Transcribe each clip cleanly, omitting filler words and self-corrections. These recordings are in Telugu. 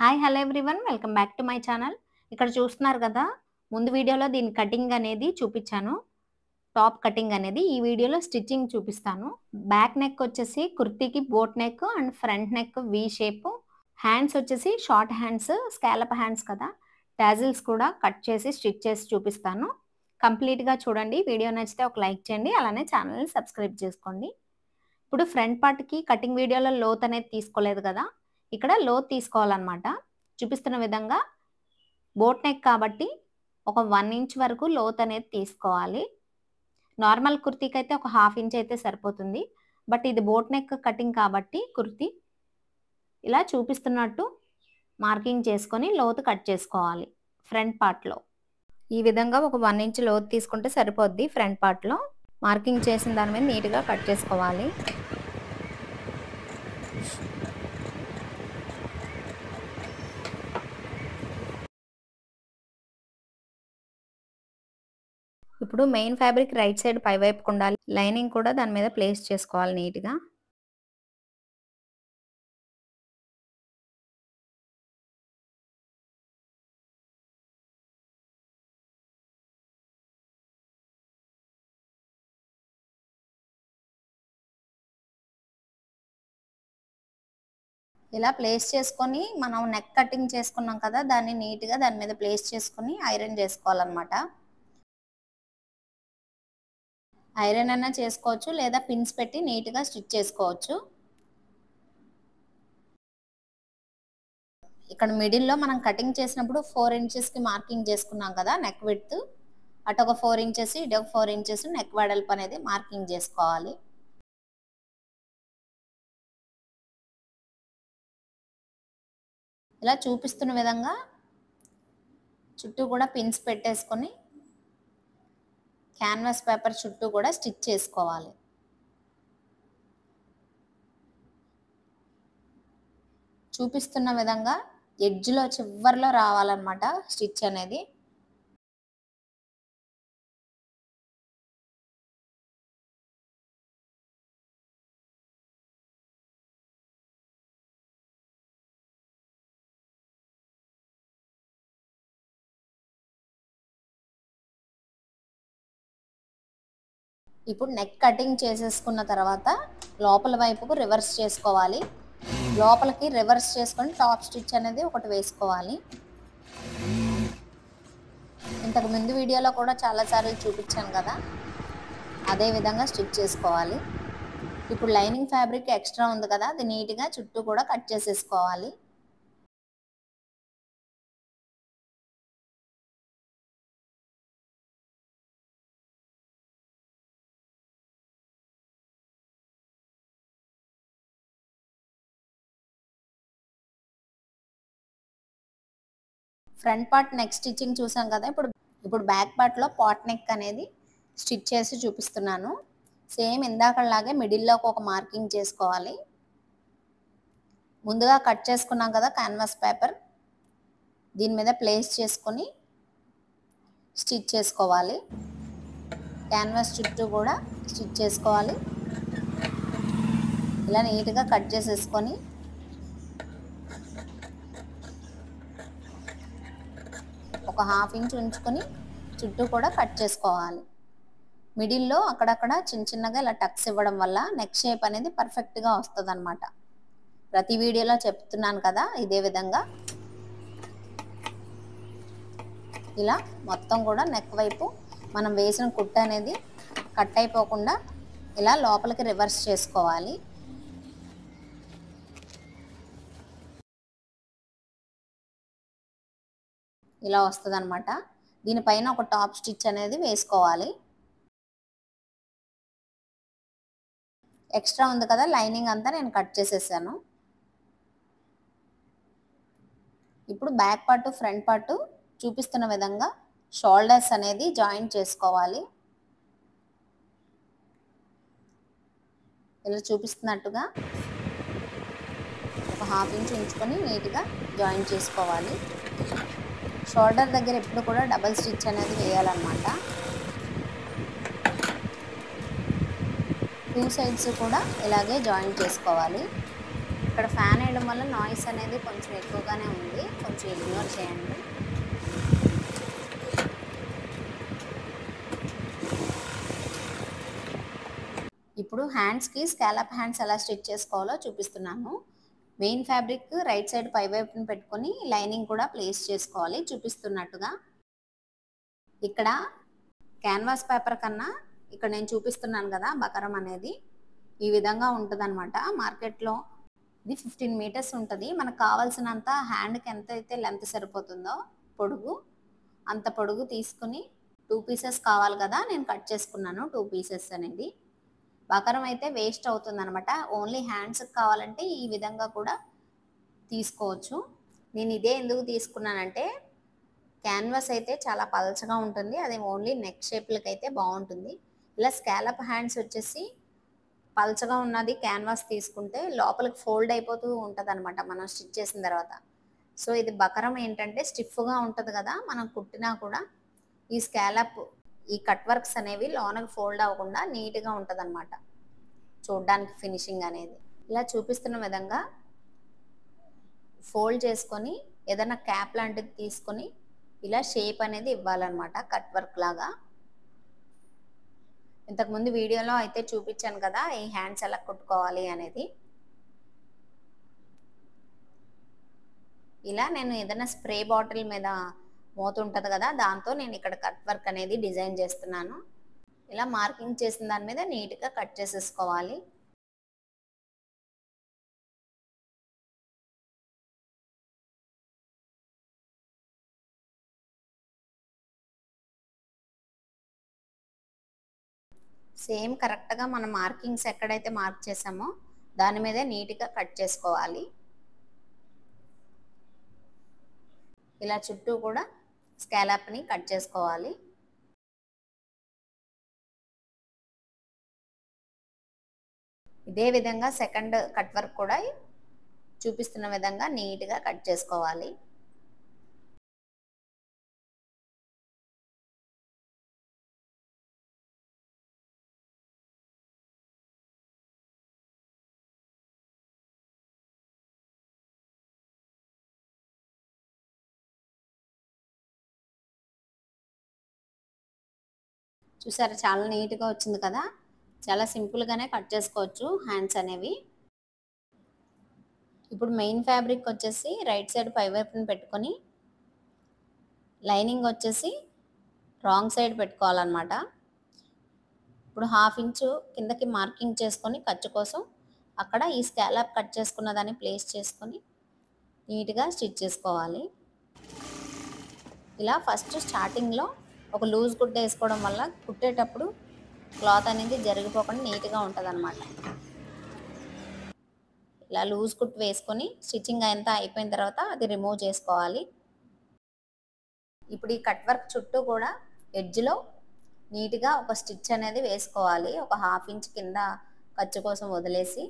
Hi hello everyone welcome back to my channel. ఇక్కడ చూస్తున్నారు కదా, ముందు వీడియోలో దీని కటింగ్ అనేది చూపించాను. టాప్ కటింగ్ అనేది ఈ వీడియోలో స్టిచ్చింగ్ చూపిస్తాను. బ్యాక్ నెక్ వచ్చేసి కుర్తీకి boat neck and front neck V shape. Hands వచ్చేసి షార్ట్ హ్యాండ్స్, స్కాలప్ హ్యాండ్స్ కదా. టాజిల్స్ కూడా కట్ చేసి స్టిచ్ చేసి చూపిస్తాను. కంప్లీట్గా చూడండి. వీడియో నచ్చితే ఒక లైక్ చేయండి, అలానే ఛానల్ని సబ్స్క్రైబ్ చేసుకోండి. ఇప్పుడు ఫ్రంట్ పార్ట్కి కటింగ్ వీడియోలో లోత్ అనేది తీసుకోలేదు కదా, ఇక్కడ లోత్ తీసుకోవాలన్నమాట. చూపిస్తున్న విధంగా బోట్ నెక్ కాబట్టి ఒక 1 ఇంచ్ వరకు లోత్ అనేది తీసుకోవాలి. నార్మల్ కుర్తీకి అయితే ఒక 1/2 ఇంచ్ అయితే సరిపోతుంది. బట్ ఇది బోట్ నెక్ కటింగ్ కాబట్టి కుర్తీ ఇలా చూపిస్తున్నట్టు మార్కింగ్ చేసుకొని లోతు కట్ చేసుకోవాలి. ఫ్రంట్ పార్ట్లో ఈ విధంగా ఒక 1 ఇంచ్ లోతు తీసుకుంటే సరిపోద్ది. ఫ్రంట్ పార్ట్లో మార్కింగ్ చేసిన దాని మీద నీట్గా కట్ చేసుకోవాలి. ఇప్పుడు మెయిన్ ఫ్యాబ్రిక్ రైట్ సైడ్ పై వైపుకు ఉండాలి. లైనింగ్ కూడా దాని మీద ప్లేస్ చేసుకోవాలి నీట్గా. ఇలా ప్లేస్ చేసుకొని మనం నెక్ కటింగ్ చేసుకున్నాం కదా, దాన్ని నీట్గా దాని మీద ప్లేస్ చేసుకొని ఐరన్ చేసుకోవాలన్నమాట. ఐరన్ అయినా చేసుకోవచ్చు, లేదా పిన్స్ పెట్టి నీట్గా స్టిచ్ చేసుకోవచ్చు. ఇక్కడ మిడిల్లో మనం కటింగ్ చేసినప్పుడు 4 ఇంచెస్కి మార్కింగ్ చేసుకున్నాం కదా నెక్ విడ్త్. అటు ఒక 4 ఇంచెస్, ఇటు ఒక 4 ఇంచెస్ నెక్ వెడల్పు అనేది మార్కింగ్ చేసుకోవాలి. ఇలా చూపిస్తున్న విధంగా చుట్టూ కూడా పిన్స్ పెట్టేసుకొని క్యాన్వాస్ పేపర్ చుట్టూ కూడా స్టిచ్ చేసుకోవాలి. చూపిస్తున్న విధంగా ఎడ్జ్లో చివర్లో రావాలన్నమాట స్టిచ్ అనేది. ఇప్పుడు నెక్ కటింగ్ చేసేసుకున్న తర్వాత లోపల వైపుకు రివర్స్ చేసుకోవాలి. లోపలికి రివర్స్ చేసుకొని టాప్ స్టిచ్ అనేది ఒకటి వేసుకోవాలి. ఇంతకు ముందు వీడియోలో కూడా చాలాసార్లు చూపించాను కదా, అదే విధంగా స్టిచ్ చేసుకోవాలి. ఇప్పుడు లైనింగ్ ఫ్యాబ్రిక్ ఎక్స్ట్రా ఉంది కదా, అది నీట్గా చుట్టూ కూడా కట్ చేసేసుకోవాలి. ఫ్రంట్ పార్ట్ నెక్ స్టిచ్చింగ్ చూసాం కదా. ఇప్పుడు బ్యాక్ పార్ట్లో పాట్ నెక్ అనేది స్టిచ్ చేసి చూపిస్తున్నాను. సేమ్ ఇందాకలాగే మిడిల్లోకి ఒక మార్కింగ్ చేసుకోవాలి. ముందుగా కట్ చేసుకున్నాం కదా క్యాన్వాస్ పేపర్, దీని మీద ప్లేస్ చేసుకొని స్టిచ్ చేసుకోవాలి. క్యాన్వాస్ చుట్టూ కూడా స్టిచ్ చేసుకోవాలి. ఇలా నీట్గా కట్ చేసేసుకొని ఒక 1/2 ఇంచ్ ఉంచుకొని చుట్టూ కూడా కట్ చేసుకోవాలి. మిడిల్లో అక్కడక్కడ చిన్న చిన్నగా ఇలా టక్స్ ఇవ్వడం వల్ల నెక్ షేప్ అనేది పర్ఫెక్ట్గా వస్తుంది అన్నమాట. ప్రతి వీడియోలో చెప్తున్నాను కదా, ఇదే విధంగా ఇలా మొత్తం కూడా నెక్ వైపు మనం వేసిన కుట్టు అనేది కట్ అయిపోకుండా ఇలా లోపలికి రివర్స్ చేసుకోవాలి. ఇలా వస్తుంది అన్నమాట. దీనిపైన ఒక టాప్ స్టిచ్ అనేది వేసుకోవాలి. ఎక్స్ట్రా ఉంది కదా లైనింగ్ అంతా నేను కట్ చేసేసాను. ఇప్పుడు బ్యాక్ పార్ట్ ఫ్రంట్ పార్ట్ చూపిస్తున్న విధంగా షోల్డర్స్ అనేది జాయింట్ చేసుకోవాలి. ఇలా చూపిస్తున్నట్టుగా ఒక 1/2 ఇంచ్ ఉంచుకొని నీట్గా జాయింట్ చేసుకోవాలి. షోల్డర్ దగ్గర ఎప్పుడు కూడా డబల్ స్టిచ్ అనేది వేయాలన్నమాట. 2 సైడ్స్ కూడా ఇలాగే జాయింట్ చేసుకోవాలి. ఇక్కడ ఫ్యాన్ వేయడం వల్ల నాయిస్ అనేది కొంచెం ఎక్కువగానే ఉంది. కొంచెం ఇగ్నోర్ చేయండి. ఇప్పుడు హ్యాండ్స్కి స్కాలప్ హ్యాండ్స్ ఎలా స్టిచ్ చేసుకోవాలో చూపిస్తున్నాను. మెయిన్ ఫ్యాబ్రిక్ రైట్ సైడ్ పై వైపున పెట్టుకొని లైనింగ్ కూడా ప్లేస్ చేసుకోవాలి చూపిస్తున్నట్టుగా. ఇక్కడ క్యాన్వాస్ పేపర్ కన్నా ఇక్కడ నేను చూపిస్తున్నాను కదా బకరం అనేది ఈ విధంగా ఉంటుందన్నమాట. మార్కెట్లో ఇది 15 మీటర్స్ ఉంటుంది. మనకు కావాల్సినంత హ్యాండ్కి ఎంత అయితే లెంత్ సరిపోతుందో పొడుగు అంత పొడుగు తీసుకుని 2 పీసెస్ కావాలి కదా, నేను కట్ చేసుకున్నాను 2 పీసెస్ అనేది. బకరం అయితే వేస్ట్ అవుతుంది అనమాట. ఓన్లీ హ్యాండ్స్కి కావాలంటే ఈ విధంగా కూడా తీసుకోవచ్చు. నేను ఇదే ఎందుకు తీసుకున్నానంటే క్యాన్వాస్ అయితే చాలా పలచగా ఉంటుంది, అది ఓన్లీ నెక్ షేప్లకి అయితే బాగుంటుంది. ఇలా స్కాలప్ హ్యాండ్స్ వచ్చేసి పలచగా ఉన్నది క్యాన్వాస్ తీసుకుంటే లోపలికి ఫోల్డ్ అయిపోతూ ఉంటుంది అనమాట మనం స్టిచ్ చేసిన తర్వాత. సో ఇది బకరం ఏంటంటే స్టిఫ్గా ఉంటుంది కదా, మనం కుట్టినా కూడా ఈ స్కాలప్ ఈ కట్ వర్క్స్ అనేవి లోనకి ఫోల్డ్ అవ్వకుండా నీట్గా ఉంటుంది అనమాట చూడడానికి ఫినిషింగ్ అనేది. ఇలా చూపిస్తున్న విధంగా ఫోల్డ్ చేసుకొని ఏదైనా క్యాప్ లాంటిది తీసుకొని ఇలా షేప్ అనేది ఇవ్వాలన్నమాట కట్ వర్క్ లాగా. ఇంతకుముందు వీడియోలో అయితే చూపించాను కదా ఈ హ్యాండ్స్ ఎలా కుట్టుకోవాలి అనేది. ఇలా నేను ఏదైనా స్ప్రే బాటిల్ మీద మూత ఉంటుంది కదా, దాంతో నేను ఇక్కడ కట్ వర్క్ అనేది డిజైన్ చేస్తున్నాను. ఇలా మార్కింగ్ చేసిన దాని మీద నీట్గా కట్ చేసేసుకోవాలి. సేమ్ కరెక్ట్గా మనం మార్కింగ్స్ ఎక్కడైతే మార్క్ చేసామో దాని మీదే నీట్గా కట్ చేసుకోవాలి. ఇలా చుట్టూ కూడా స్కాలప్ని కట్ చేసుకోవాలి. ఇదే విధంగా సెకండ్ కట్ వర్క్ కూడా చూపిస్తున్న విధంగా నీట్గా కట్ చేసుకోవాలి. చూసారా చాలా నీట్గా వచ్చింది కదా, చాలా సింపుల్గానే కట్ చేసుకోవచ్చు హ్యాండ్స్ అనేవి. ఇప్పుడు మెయిన్ ఫ్యాబ్రిక్ వచ్చేసి రైట్ సైడ్ పై వైపున పెట్టుకొని లైనింగ్ వచ్చేసి రాంగ్ సైడ్ పెట్టుకోవాలన్నమాట. ఇప్పుడు 1/2 ఇంచు కిందకి మార్కింగ్ చేసుకొని ఖర్చు కోసం అక్కడ ఈ స్కాలప్ కట్ చేసుకున్న దాన్ని ప్లేస్ చేసుకొని నీట్గా స్టిచ్ చేసుకోవాలి. ఇలా ఫస్ట్ స్టార్టింగ్లో ఒక లూజ్ గుడ్డ వేసుకోవడం వల్ల కుట్టేటప్పుడు క్లాత్ అనేది జరిగిపోకుండా నీట్గా ఉంటుంది అనమాట. ఇలా లూజ్ కుట్ వేసుకొని స్టిచ్చింగ్ అంతా అయిపోయిన తర్వాత అది రిమూవ్ చేసుకోవాలి. ఇప్పుడు ఈ కట్ వర్క్ చుట్టూ కూడా ఎడ్జ్లో నీట్గా ఒక స్టిచ్ అనేది వేసుకోవాలి. ఒక 1/2 ఇంచ్ కింద ఖర్చు కోసం వదిలేసి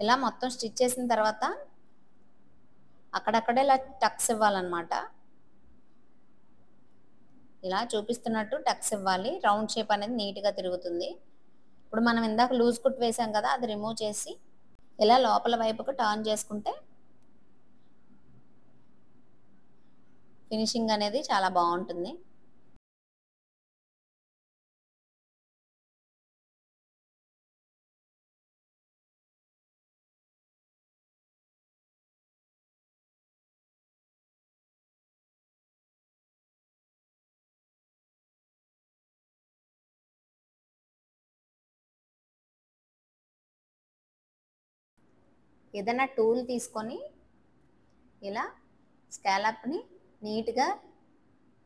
ఇలా మొత్తం స్టిచ్ చేసిన తర్వాత అక్కడక్కడే ఇలా టక్స్ ఇవ్వాలన్నమాట. ఇలా చూపిస్తున్నట్టు టక్స్ ఇవ్వాలి, రౌండ్ షేప్ అనేది నీట్గా తిరుగుతుంది. ఇప్పుడు మనం ఇందాక లూజ్ కుట్ వేసాం కదా, అది రిమూవ్ చేసి ఇలా లోపల వైపుకు టర్న్ చేసుకుంటే ఫినిషింగ్ అనేది చాలా బాగుంటుంది. ఏదైనా టూల్ తీసుకొని ఇలా స్కాలప్ని నీట్గా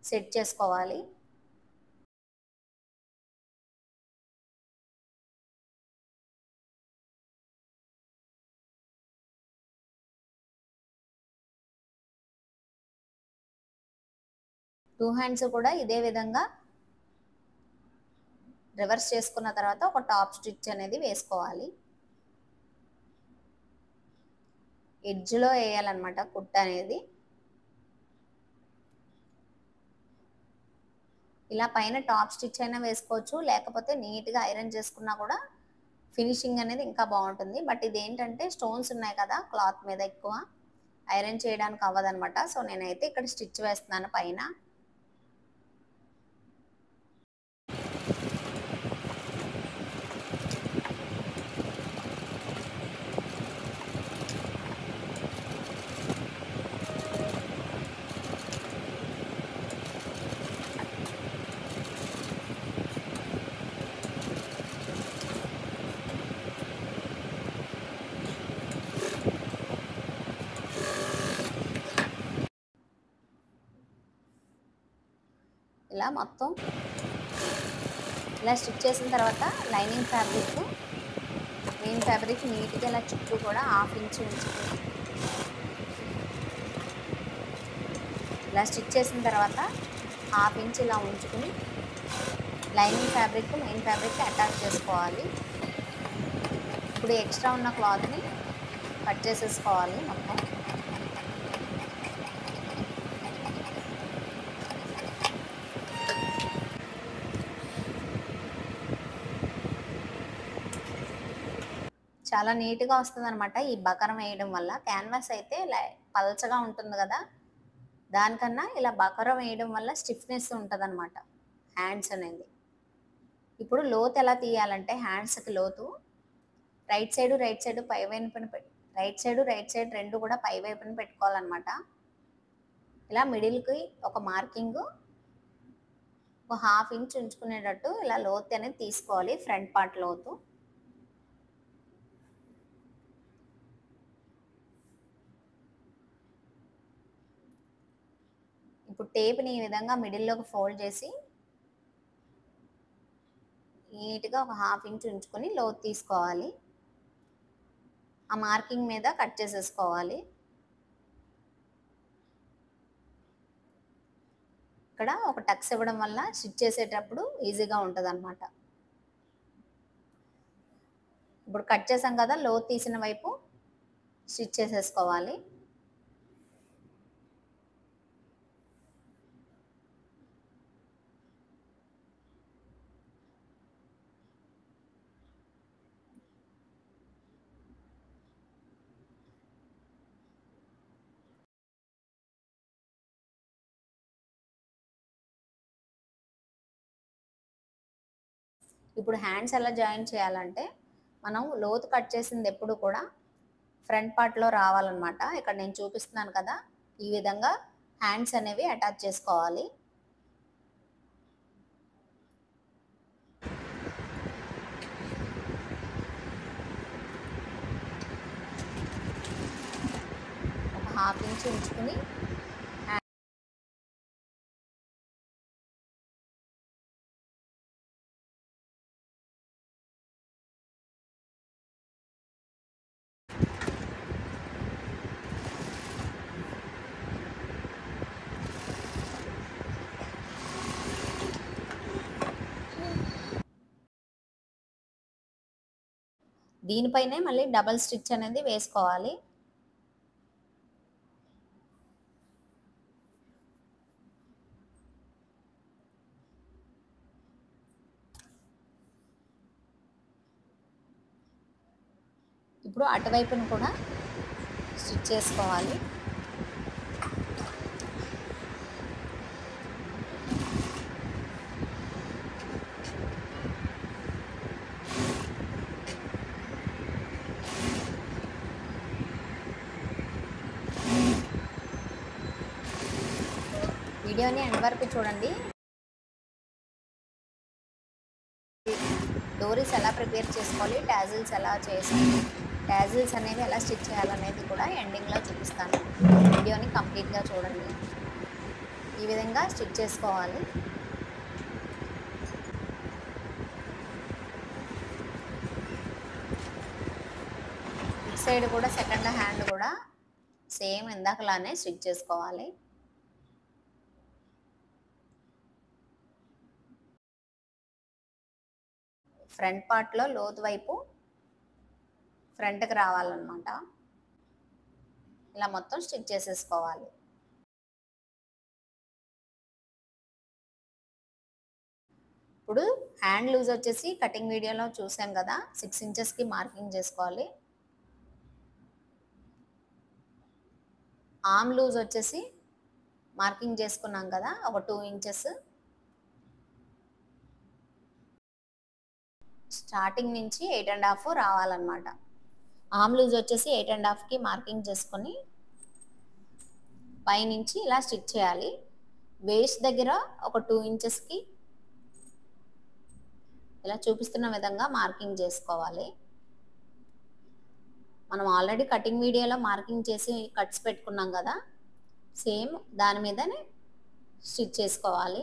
సెట్ చేసుకోవాలి. 2 హ్యాండ్స్ కూడా ఇదే విధంగా రివర్స్ చేసుకున్న తర్వాత ఒక టాప్ స్టిచ్ అనేది వేసుకోవాలి. ఎడ్జ్లో వేయాలన్నమాట కుట్టు అనేది. ఇలా పైన టాప్ స్టిచ్ అయినా వేసుకోవచ్చు, లేకపోతే నీట్గా ఐరన్ చేసుకున్నా కూడా ఫినిషింగ్ అనేది ఇంకా బాగుంటుంది. బట్ ఇదేంటంటే స్టోన్స్ ఉన్నాయి కదా క్లాత్ మీద, ఎక్కువ ఐరన్ చేయడానికి అవ్వదన్నమాట. సో నేనైతే ఇక్కడ స్టిచ్ వేస్తున్నాను పైన. ఇలా మొత్తం ఇలా స్టిచ్ చేసిన తర్వాత లైనింగ్ ఫ్యాబ్రిక్, మెయిన్ ఫ్యాబ్రిక్ నీట్గా ఇలా చుట్టూ కూడా 1/2 ఇంచ్ ఉంచుకుని ఇలా స్టిచ్ చేసిన తర్వాత 1/2 ఇంచ్ ఇలా ఉంచుకుని lining fabric main fabric attach చేసుకోవాలి. ఇప్పుడు ఎక్స్ట్రా ఉన్న క్లాత్ని కట్ చేసేసుకోవాలి మొత్తం. చాలా నీట్గా వస్తుంది అనమాట ఈ బకరం వేయడం వల్ల. క్యాన్వాస్ అయితే పల్చగా ఉంటుంది కదా, దానికన్నా ఇలా బకరం వేయడం వల్ల స్టిఫ్నెస్ ఉంటుంది అనమాట హ్యాండ్స్ అనేది. ఇప్పుడు లోతు ఎలా తీయాలంటే, హ్యాండ్స్కి లోతు రైట్ సైడ్ పై వైపున రైట్ సైడ్ రెండు కూడా పై వైపున పెట్టుకోవాలన్నమాట. ఇలా మిడిల్కి ఒక మార్కింగ్ ఒక 1/2 ఇంచ్ ఉంచుకునేటట్టు ఇలా లోతు అనేది తీసుకోవాలి, ఫ్రంట్ పార్ట్ లోతు. ఇప్పుడు టేప్ని ఈ విధంగా మిడిల్లోకి ఫోల్డ్ చేసి నీట్గా ఒక 1/2 ఇంచ్ ఉంచుకొని లోతు తీసుకోవాలి. ఆ మార్కింగ్ మీద కట్ చేసేసుకోవాలి. ఇక్కడ ఒక టక్స్ ఇవ్వడం వల్ల స్టిచ్ చేసేటప్పుడు ఈజీగా ఉంటుంది అన్నమాట. ఇప్పుడు కట్ చేసాం కదా, లోతు తీసిన వైపు స్టిచ్ చేసేసుకోవాలి. ఇప్పుడు హ్యాండ్స్ ఎలా జాయిన్ చేయాలంటే, మనం లోతు కట్ చేసింది ఎప్పుడు కూడా ఫ్రంట్ పార్ట్లో రావాలన్నమాట. ఇక్కడ నేను చూపిస్తున్నాను కదా, ఈ విధంగా హ్యాండ్స్ అనేవి అటాచ్ చేసుకోవాలి. ఒక 1/2 ఇంచ్ ఉంచుకుని దీనిపైనే మళ్ళీ డబల్ స్టిచ్ అనేది వేసుకోవాలి. ఇప్పుడు అటువైపును కూడా స్టిచ్ చేసుకోవాలి. వీడియోని ఎండ్ వరకు చూడండి. డోరీస్ ఎలా ప్రిపేర్ చేసుకోవాలి, టాజిల్స్ ఎలా చేసుకోవాలి, టాజిల్స్ అనేవి ఎలా స్టిచ్ చేయాలనేది కూడా ఎండింగ్లో చూపిస్తాను. వీడియోని కంప్లీట్గా చూడండి. ఈ విధంగా స్టిచ్ చేసుకోవాలి. ఇటు సైడ్ కూడా సెకండ్ హ్యాండ్ కూడా సేమ్ ఇందాకలానే స్టిచ్ చేసుకోవాలి. ఫ్రంట్ పార్ట్లో లోతు వైపు ఫ్రంట్కి రావాలన్నమాట. ఇలా మొత్తం స్టిచ్ చేసేసుకోవాలి. ఇప్పుడు హ్యాండ్ లూజ్ వచ్చేసి కటింగ్ వీడియోలో చూసాం కదా, 6 ఇంచెస్కి మార్కింగ్ చేసుకోవాలి. ఆర్మ్ లూజ్ వచ్చేసి మార్కింగ్ చేసుకున్నాం కదా, ఒక 2 ఇంచెస్. స్టార్టింగ్ నుంచి 8.5 రావాలన్నమాట. ఆర్మ్ లూజ్ వచ్చేసి 8.5కి మార్కింగ్ చేసుకొని పైనుంచి ఇలా స్టిచ్ చేయాలి. వేస్ట్ దగ్గర ఒక 2 ఇంచెస్కి ఇలా చూపిస్తున్న విధంగా మార్కింగ్ చేసుకోవాలి. మనం ఆల్రెడీ కటింగ్ వీడియోలో మార్కింగ్ చేసి కట్స్ పెట్టుకున్నాం కదా, సేమ్ దాని మీదనే స్టిచ్ చేసుకోవాలి.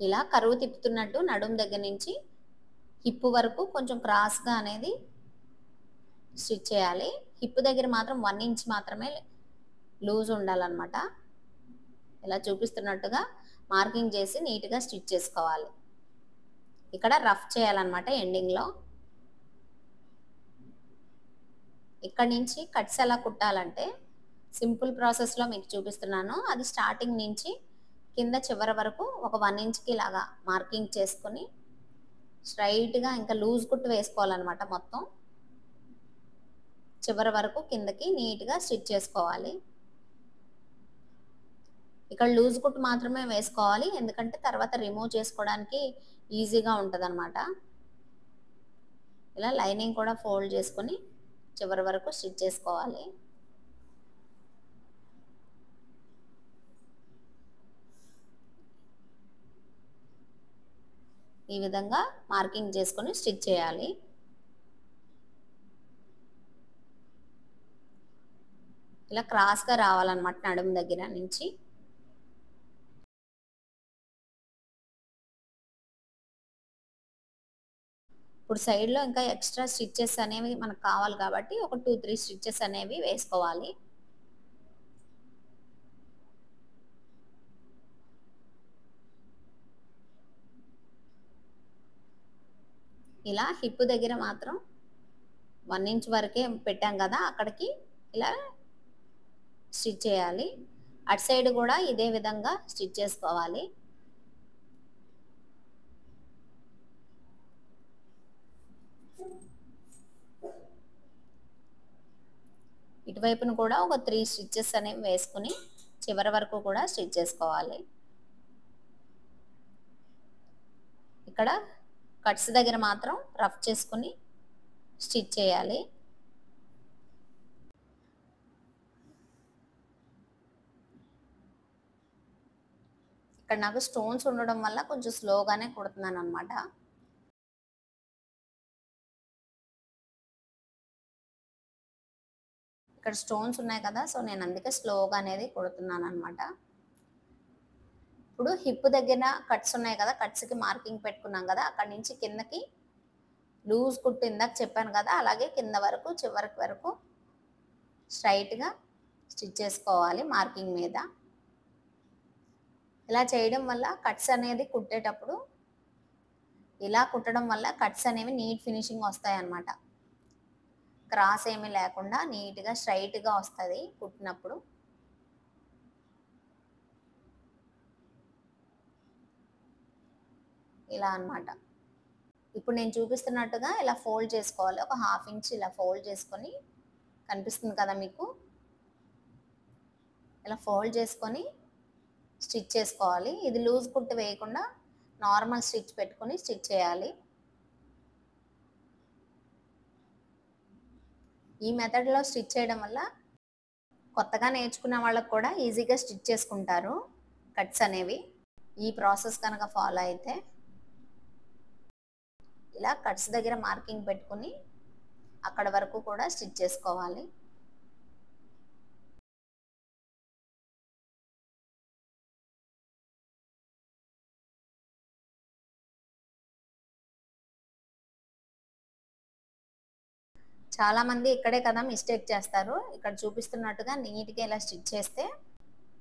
ఇలా కరువు తిప్పుతున్నట్టు నడుం దగ్గర నుంచి హిప్ వరకు కొంచెం క్రాస్గా అనేది స్టిచ్ చేయాలి. హిప్ దగ్గర మాత్రం 1 ఇంచ్ మాత్రమే లూజ్ ఉండాలన్నమాట. ఇలా చూపిస్తున్నట్టుగా మార్కింగ్ చేసి నీట్గా స్టిచ్ చేసుకోవాలి. ఇక్కడ రఫ్ చేయాలన్నమాట ఎండింగ్లో. ఇక్కడ నుంచి కట్స్ ఎలా కుట్టాలంటే సింపుల్ ప్రాసెస్లో మీకు చూపిస్తున్నాను. అది స్టార్టింగ్ నుంచి కింద చివరి వరకు ఒక 1 ఇంచ్కి ఇలాగా మార్కింగ్ చేసుకొని స్ట్రైట్గా ఇంకా లూజ్ కుట్టు వేసుకోవాలన్నమాట. మొత్తం చివరి వరకు కిందకి నీట్గా స్టిచ్ చేసుకోవాలి. ఇక్కడ లూజ్ కుట్టు మాత్రమే వేసుకోవాలి, ఎందుకంటే తర్వాత రిమూవ్ చేసుకోవడానికి ఈజీగా ఉంటుంది అనమాట. ఇలా లైనింగ్ కూడా ఫోల్డ్ చేసుకొని చివరి వరకు స్టిచ్ చేసుకోవాలి. ఈ విధంగా మార్కింగ్ చేసుకొని స్టిచ్ చేయాలి. ఇలా క్రాస్గా రావాలన్నమాట నడుము దగ్గర నుంచి. ఇప్పుడు సైడ్లో ఇంకా ఎక్స్ట్రా స్టిచ్చెస్ అనేవి మనకు కావాలి కాబట్టి ఒక 2-3 స్టిచ్చెస్ అనేవి వేసుకోవాలి. ఇలా హిప్ దగ్గర మాత్రం 1 ఇంచ్ వరకే పెట్టాం కదా, అక్కడికి ఇలా స్టిచ్ చేయాలి. అటు సైడ్ కూడా ఇదే విధంగా స్టిచ్ చేసుకోవాలి. ఇటువైపును కూడా ఒక 3 స్టిచ్చెస్ అనేవి వేసుకుని చివరి వరకు కూడా స్టిచ్ చేసుకోవాలి. ఇక్కడ కట్స్ దగ్గర మాత్రం రఫ్ చేసుకుని స్టిచ్ చేయాలి. ఇక్కడ నాకు స్టోన్స్ ఉండడం వల్ల కొంచెం స్లోగానే కుడుతున్నాను అనమాట. ఇక్కడ స్టోన్స్ ఉన్నాయి కదా, సో నేను అందుకే స్లోగా అనేది కుడుతున్నాను అనమాట. ఇప్పుడు హిప్ దగ్గర కట్స్ ఉన్నాయి కదా, కట్స్కి మార్కింగ్ పెట్టుకున్నాం కదా, అక్కడి నుంచి కిందకి లూజ్ కుట్టు ఇందాక చెప్పాను కదా, అలాగే కింద వరకు చివరికి వరకు స్ట్రైట్గా స్టిచ్ చేసుకోవాలి మార్కింగ్ మీద. ఇలా చేయడం వల్ల కట్స్ అనేది కుట్టేటప్పుడు ఇలా కుట్టడం వల్ల కట్స్ అనేవి నీట్ ఫినిషింగ్ వస్తాయి అన్నమాట. క్రాస్ ఏమీ లేకుండా నీట్గా స్ట్రైట్గా వస్తుంది కుట్టినప్పుడు. ఇలా అన్నమాట. ఇప్పుడు నేను చూపిస్తున్నట్టుగా ఇలా ఫోల్డ్ చేసుకోవాలి. ఒక 1/2 ఇంచ్ ఇలా ఫోల్డ్ చేసుకొని, కనిపిస్తుంది కదా మీకు, ఇలా ఫోల్డ్ చేసుకొని స్టిచ్ చేసుకోవాలి. ఇది లూజ్ కుట్టు వేయకుండా నార్మల్ స్టిచ్ పెట్టుకొని స్టిచ్ చేయాలి. ఈ మెథడ్లో స్టిచ్ చేయడం వల్ల కొత్తగా నేర్చుకునే వాళ్ళకు కూడా ఈజీగా స్టిచ్ చేసుకుంటారు కట్స్ అనేవి. ఈ ప్రాసెస్ కనుక ఫాలో అయితే ఇలా కట్స్ దగ్గర మార్కింగ్ పెట్టుకుని అక్కడ వరకు కూడా స్టిచ్ చేసుకోవాలి. చాలామంది ఇక్కడే కదా మిస్టేక్ చేస్తారు. ఇక్కడ చూపిస్తున్నట్టుగా నీట్గా ఇలా స్టిచ్ చేస్తే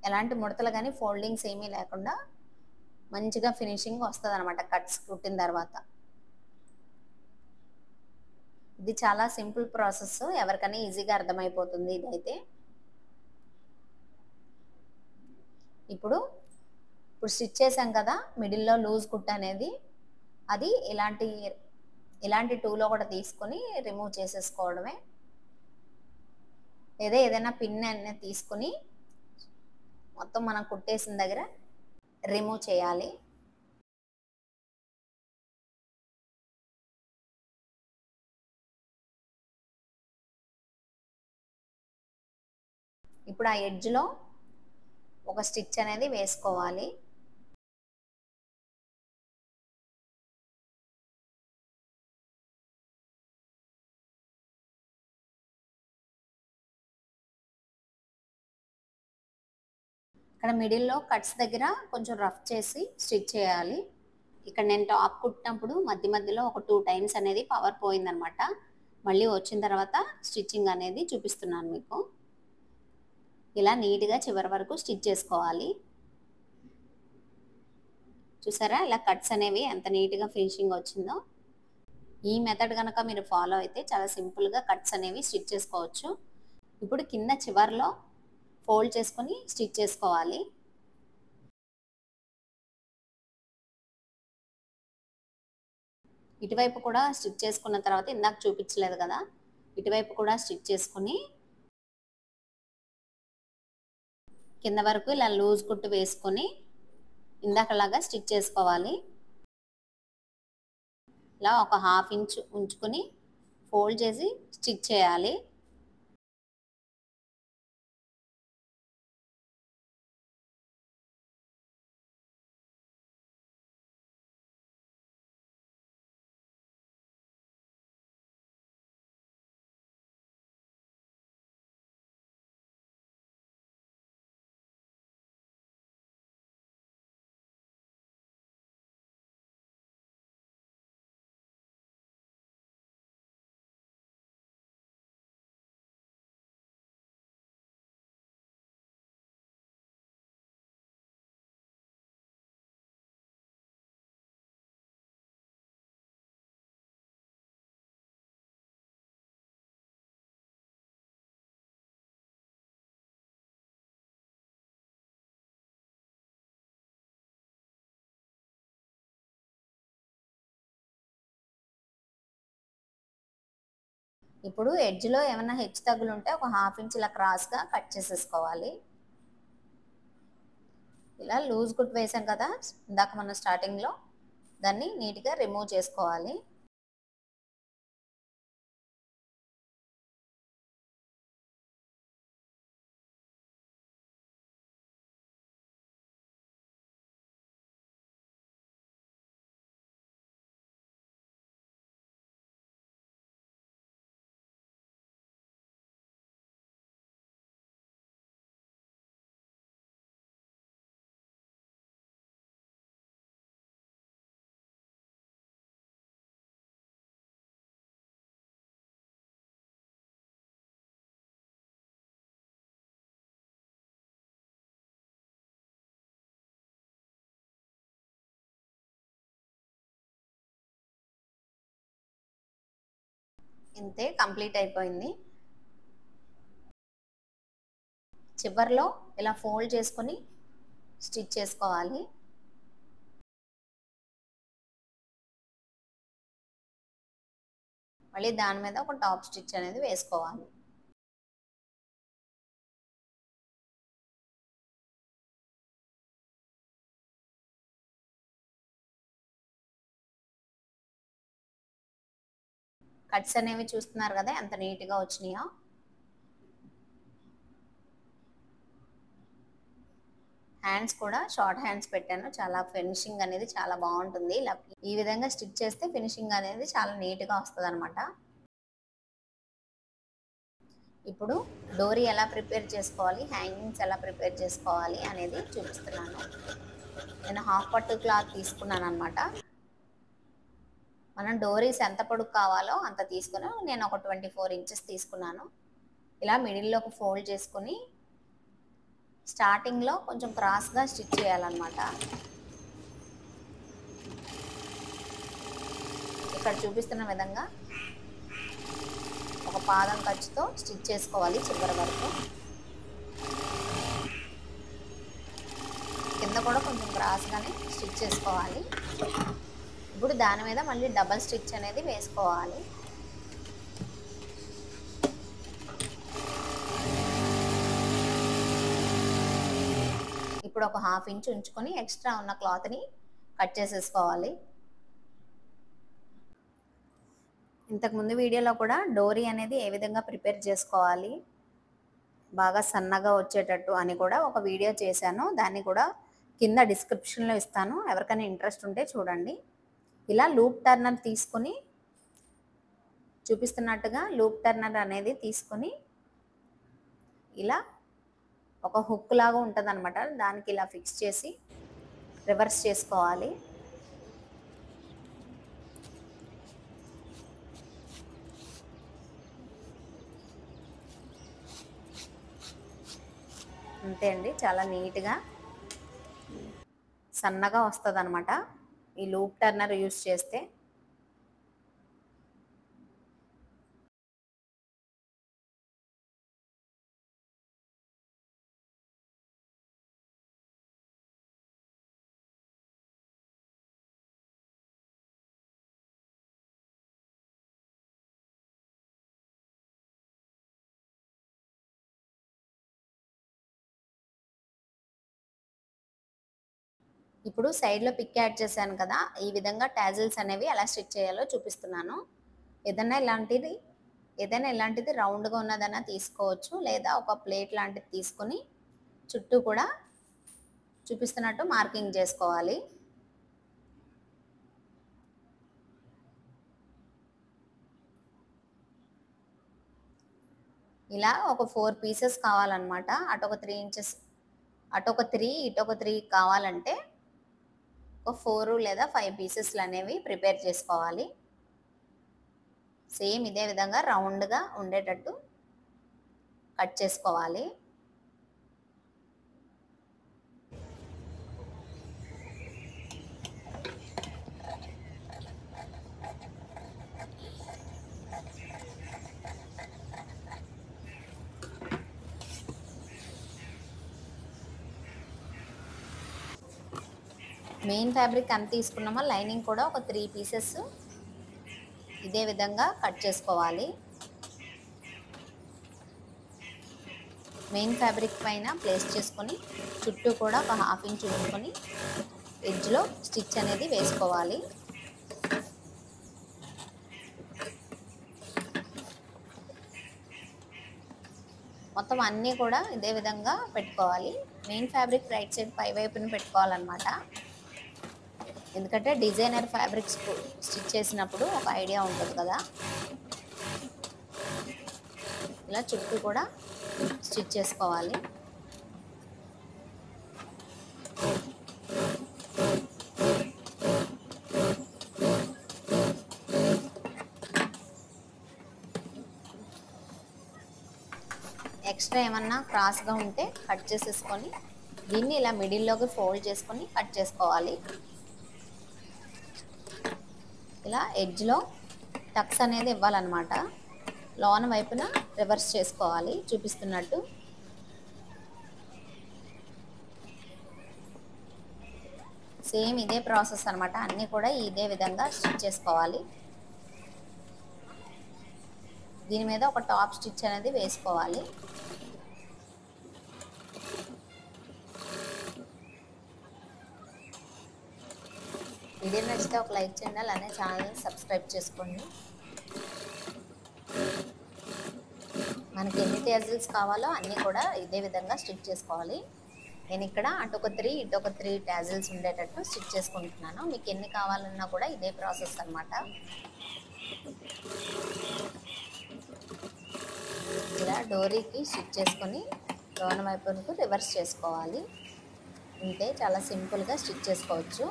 ఎలాంటి ముడతలు కానీ ఫోల్డింగ్స్ ఏమీ లేకుండా మంచిగా ఫినిషింగ్ వస్తుందన్నమాట కట్స్ కుట్టిన తర్వాత. ఇది చాలా సింపుల్ ప్రాసెస్, ఎవరికైనా ఈజీగా అర్థమైపోతుంది ఇదైతే. ఇప్పుడు స్టిచ్ చేసాం కదా, మిడిల్లో లూజ్ కుట్ అనేది, అది ఇలాంటి టూలో కూడా తీసుకొని రిమూవ్ చేసేసుకోవడమే. లేదా ఏదైనా పిన్ అనేది తీసుకుని మొత్తం మనం కుట్టేసిన దగ్గర రిమూవ్ చేయాలి. ఇప్పుడు ఆ ఎడ్జ్లో ఒక స్టిచ్ అనేది వేసుకోవాలి. ఇక్కడ మిడిల్లో కట్స్ దగ్గర కొంచెం రఫ్ చేసి స్టిచ్ చేయాలి. ఇక్కడ నేను టాప్ కుట్టినప్పుడు మధ్య మధ్యలో ఒక 2 టైమ్స్ అనేది పవర్ పోయిందనమాట. మళ్ళీ వచ్చిన తర్వాత స్టిచ్చింగ్ అనేది చూపిస్తున్నాను మీకు. ఇలా నీట్గా చివరి వరకు స్టిచ్ చేసుకోవాలి. చూసారా ఇలా కట్స్ అనేవి ఎంత నీట్గా ఫినిషింగ్ వచ్చిందో. ఈ మెథడ్ కనుక మీరు ఫాలో అయితే చాలా సింపుల్గా కట్స్ అనేవి స్టిచ్ చేసుకోవచ్చు. ఇప్పుడు కింద చివర్లో ఫోల్డ్ చేసుకొని స్టిచ్ చేసుకోవాలి. ఇటువైపు కూడా స్టిచ్ చేసుకున్న తర్వాత ఇందాక చూపించలేదు కదా, ఇటువైపు కూడా స్టిచ్ చేసుకుని కింద వరకు ఇలా లూజ్ కుట్టు వేసుకొని ఇందాకలాగా స్టిచ్ చేసుకోవాలి. ఇలా ఒక 1/2 ఇంచ్ ఉంచుకొని ఫోల్డ్ చేసి స్టిచ్ చేయాలి. ఇప్పుడు ఎడ్జ్లో ఏమైనా హెచ్చు తగ్గులు ఉంటే ఒక 1/2 ఇంచ్ ఇలా క్రాస్గా కట్ చేసేసుకోవాలి. ఇలా లూజ్ కుట్ వేసాం కదా ఇందాక మనం స్టార్టింగ్లో, దాన్ని నీట్గా రిమూవ్ చేసుకోవాలి. ఇంతే కంప్లీట్ అయిపోయింది. చివర్లో ఇలా ఫోల్డ్ చేసుకొని స్టిచ్ చేసుకోవాలి. మళ్ళీ దాని మీద ఒక టాప్ స్టిచ్ అనేది వేసుకోవాలి. కట్స్ అనేవి చూస్తున్నారు కదా ఎంత నీట్గా వచ్చినాయో. హ్యాండ్స్ కూడా షార్ట్ హ్యాండ్స్ పెట్టాను, చాలా ఫినిషింగ్ అనేది చాలా బాగుంటుంది. ఇలా ఈ విధంగా స్టిచ్ చేస్తే ఫినిషింగ్ అనేది చాలా నీట్గా వస్తుంది అనమాట. ఇప్పుడు డోరీ ఎలా ప్రిపేర్ చేసుకోవాలి, హ్యాంగింగ్స్ ఎలా ప్రిపేర్ చేసుకోవాలి అనేది చూపిస్తున్నాను. నేను హాఫ్ పట్టు క్లాత్ తీసుకున్నాను అనమాట. మనం డోరీస్ ఎంత పొడుగు కావాలో అంత తీసుకుని నేను ఒక 24 ఇంచెస్ తీసుకున్నాను. ఇలా మిడిల్లోకి ఫోల్డ్ చేసుకుని స్టార్టింగ్లో కొంచెం క్రాస్గా స్టిచ్ చేయాలన్నమాట. ఇక్కడ చూపిస్తున్న విధంగా ఒక పాదం ఖర్చుతో స్టిచ్ చేసుకోవాలి చివరి వరకు. కింద కూడా కొంచెం క్రాస్గానే స్టిచ్ చేసుకోవాలి. ఇప్పుడు దాని మీద మళ్ళీ డబల్ స్టిచ్ అనేది వేసుకోవాలి. ఇప్పుడు ఒక 1/2 ఇంచ్ ఉంచుకొని ఎక్స్ట్రా ఉన్న క్లాత్ని కట్ చేసేసుకోవాలి. ఇంతకుముందు వీడియోలో కూడా డోరీ అనేది ఏ విధంగా ప్రిపేర్ చేసుకోవాలి బాగా సన్నగా వచ్చేటట్టు అని కూడా ఒక వీడియో చేశాను. దాన్ని కూడా కింద డిస్క్రిప్షన్లో ఇస్తాను, ఎవరికైనా ఇంట్రెస్ట్ ఉంటే చూడండి. ఇలా లూప్ టర్నర్ తీసుకొని చూపిస్తున్నట్టుగా లూప్ టర్నర్ అనేది తీసుకొని ఇలా ఒక హుక్ లాగా ఉంటుంది అనమాట, దానికి ఇలా ఫిక్స్ చేసి రివర్స్ చేసుకోవాలి. అంతే అండి, చాలా నీట్గా సన్నగా వస్తుంది అనమాట ఈ లూప్ టర్నర్ యూస్ చేస్తే. ఇప్పుడు సైడ్లో పిక్ యాడ్ చేశాను కదా, ఈ విధంగా టాజిల్స్ అనేవి ఎలా స్టిచ్ చేయాలో చూపిస్తున్నాను. ఏదైనా ఇలాంటిది రౌండ్గా ఉన్నదైనా తీసుకోవచ్చు, లేదా ఒక ప్లేట్ లాంటిది తీసుకొని చుట్టూ కూడా చూపిస్తున్నట్టు మార్కింగ్ చేసుకోవాలి. ఇలా ఒక 4 పీసెస్ కావాలన్నమాట. అటొక 3 ఇంచెస్, అటొక 3 ఇటొక 3 కావాలంటే ఒక 4 లేదా 5 పీసెస్లు అనేవి ప్రిపేర్ చేసుకోవాలి. సేమ్ ఇదే విధంగా రౌండ్గా ఉండేటట్టు కట్ చేసుకోవాలి. మెయిన్ ఫ్యాబ్రిక్ ఎంత తీసుకున్నామో లైనింగ్ కూడా ఒక 3 పీసెస్ ఇదే విధంగా కట్ చేసుకోవాలి. మెయిన్ ఫ్యాబ్రిక్ పైన ప్లేస్ చేసుకొని చుట్టూ కూడా ఒక 1/2 ఇంచ్ ఉంచుకొని ఎడ్జ్లో స్టిచ్ అనేది వేసుకోవాలి. మొత్తం అన్నీ కూడా ఇదే విధంగా పెట్టుకోవాలి. మెయిన్ ఫ్యాబ్రిక్ రైట్ సైడ్ పై వైపున పెట్టుకోవాలన్నమాట, ఎందుకంటే డిజైనర్ ఫ్యాబ్రిక్స్ స్టిచ్ చేసినప్పుడు ఒక ఐడియా ఉంటుంది కదా. ఇలా చుట్టూ కూడా స్టిచ్ చేసుకోవాలి. ఎక్స్ట్రా ఏమన్నా క్రాస్గా ఉంటే కట్ చేసేసుకొని దీన్ని ఇలా మిడిల్లోకి ఫోల్డ్ చేసుకొని కట్ చేసుకోవాలి. ఇలా ఎడ్జ్లో టక్స్ అనేది ఇవ్వాలన్నమాట, లోన వైపున రివర్స్ చేసుకోవాలి చూపిస్తున్నట్టు. సేమ్ ఇదే ప్రాసెస్ అనమాట, అన్నీ కూడా ఇదే విధంగా స్టిచ్ చేసుకోవాలి. దీని మీద ఒక టాప్ స్టిచ్ అనేది వేసుకోవాలి. వీడియో నచ్చితే ఒక లైక్ చేయండి, అలానే ఛానల్ని సబ్స్క్రైబ్ చేసుకోండి. మనకి ఎన్ని టాజిల్స్ కావాలో అన్నీ కూడా ఇదే విధంగా స్టిచ్ చేసుకోవాలి. నేను ఇక్కడ అటొక 3 ఇటొక 3 టాజిల్స్ ఉండేటట్టు స్టిచ్ చేసుకుంటున్నాను. మీకు ఎన్ని కావాలన్నా కూడా ఇదే ప్రాసెస్ అన్నమాట. ఇలా డోరీకి స్టిచ్ చేసుకొని లోన వైపునకు రివర్స్ చేసుకోవాలి. ఇంతే, చాలా సింపుల్గా స్టిచ్ చేసుకోవచ్చు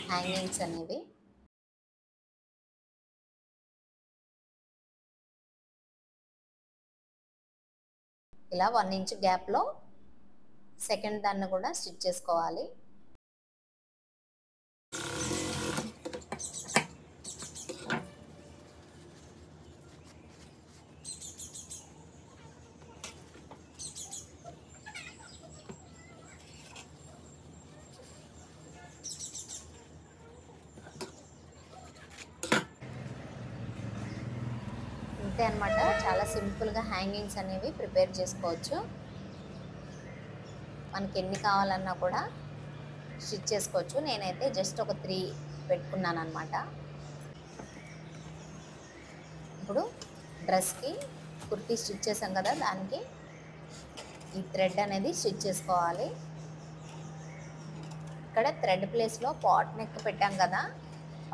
హ్యాంగింగ్స్ అనేవి. ఇలా 1 ఇంచ్ గ్యాప్లో సెకండ్ దాన్ని కూడా స్టిచ్ చేసుకోవాలి. ఇంతే అన్నమాట. చాలా సింపుల్గా హ్యాంగింగ్స్ అనేవి ప్రిపేర్ చేసుకోవచ్చు. మనకి ఎన్ని కావాలన్నా కూడా స్టిచ్ చేసుకోవచ్చు. నేనైతే జస్ట్ ఒక 3 పెట్టుకున్నాను అనమాట. ఇప్పుడు డ్రెస్కి కుర్తీ స్టిచ్ చేసాం కదా, దానికి ఈ థ్రెడ్ అనేది స్టిచ్ చేసుకోవాలి. ఇక్కడ థ్రెడ్ ప్లేస్లో పాట్ నెక్ పెట్టాం కదా,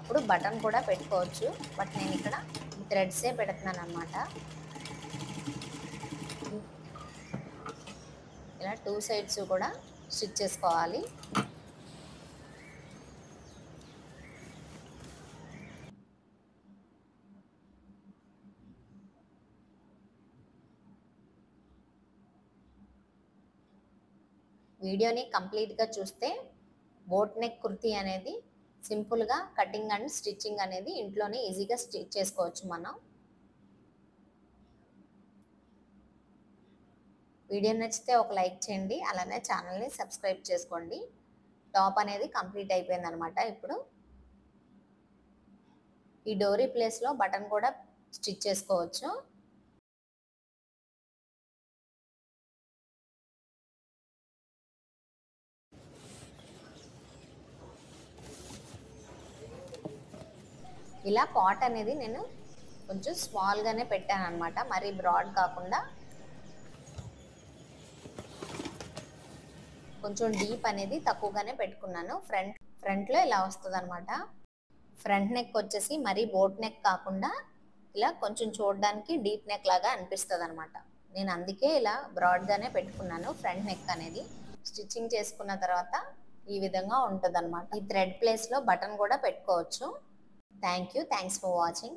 అప్పుడు బటన్ కూడా పెట్టుకోవచ్చు. బట్ నేను ఇక్కడ థ్రెడ్సే పెడుతున్నాను అనమాట. ఇలా 2 సైడ్స్ కూడా స్టిచ్ చేసుకోవాలి. వీడియోని కంప్లీట్గా చూస్తే బోట్ నెక్ కుర్తీ అనేది సింపుల్గా కటింగ్ అండ్ స్టిచ్చింగ్ అనేది ఇంట్లోనే ఈజీగా స్టిచ్ చేసుకోవచ్చు మనం. వీడియో నచ్చితే ఒక లైక్ చేయండి, అలానే ఛానల్ని సబ్స్క్రైబ్ చేసుకోండి. టాప్ అనేది కంప్లీట్ అయిపోయింది అనమాట. ఇప్పుడు ఈ డోరీ ప్లేస్లో బటన్ కూడా స్టిచ్ చేసుకోవచ్చు. ఇలా పాట్ అనేది నేను కొంచెం స్మాల్గానే పెట్టాను అనమాట, మరీ బ్రాడ్ కాకుండా కొంచెం డీప్ అనేది తక్కువగానే పెట్టుకున్నాను. ఫ్రంట్లో ఇలా వస్తుంది అనమాట. ఫ్రంట్ నెక్ వచ్చేసి మరీ బోట్ నెక్ కాకుండా ఇలా కొంచెం చూడడానికి డీప్ నెక్ లాగా అనిపిస్తుంది అనమాట. నేను అందుకే ఇలా బ్రాడ్గానే పెట్టుకున్నాను ఫ్రంట్ నెక్ అనేది. స్టిచ్చింగ్ చేసుకున్న తర్వాత ఈ విధంగా ఉంటుంది అనమాట. ఈ థ్రెడ్ ప్లేస్లో బటన్ కూడా పెట్టుకోవచ్చు. Thanks for watching.